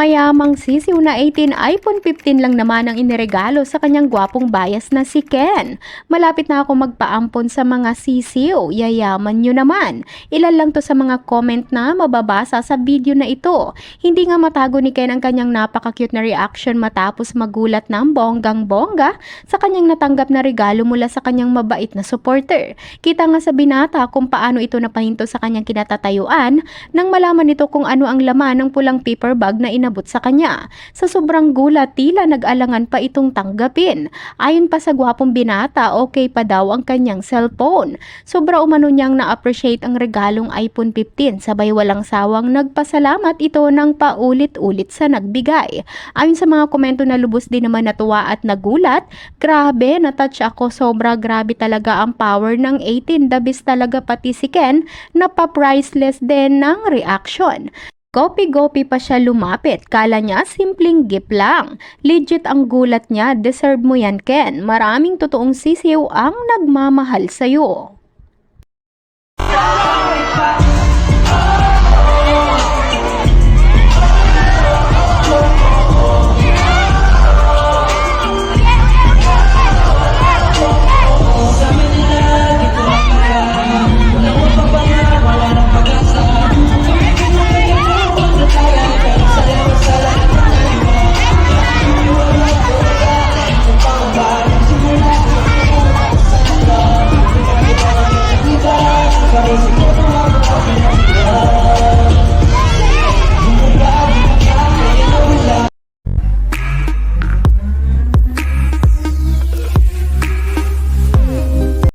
Mayamang sisiw na 18 iPhone 15 lang naman ang iniregalo sa kanyang gwapong bias na si Ken. Malapit na ako magpaampon sa mga sisiw, yayaman nyo naman. Ilan lang to sa mga comment na mababasa sa video na ito. Hindi nga matago ni Ken ang kanyang napaka-cute na reaction matapos magulat ng bonggang-bongga sa kanyang natanggap na regalo mula sa kanyang mabait na supporter. Kita nga sa binata kung paano ito napahinto sa kanyang kinatatayuan nang malaman nito kung ano ang laman ng pulang paper bag na inabot sa kanya. Sa sobrang gulat, tila nag-alangan pa itong tanggapin. Ayon pa sa gwapong binata, okay pa daw ang kanyang cellphone. Sobra umano niyang na-appreciate ang regalong iPhone 15, sabay walang sawang nagpasalamat ito ng paulit-ulit sa nagbigay. Ayon sa mga komento na lubos din naman natuwa at nagulat, grabe, na-touch ako, sobra grabe talaga ang power ng 18, the best talaga pati si Ken, napa-priceless din ng reaction. Gopi-gopi pa siya lumapit, kala niya simpleng gift lang. Legit ang gulat niya, deserve mo yan Ken, maraming totoong sisiw ang nagmamahal sa'yo.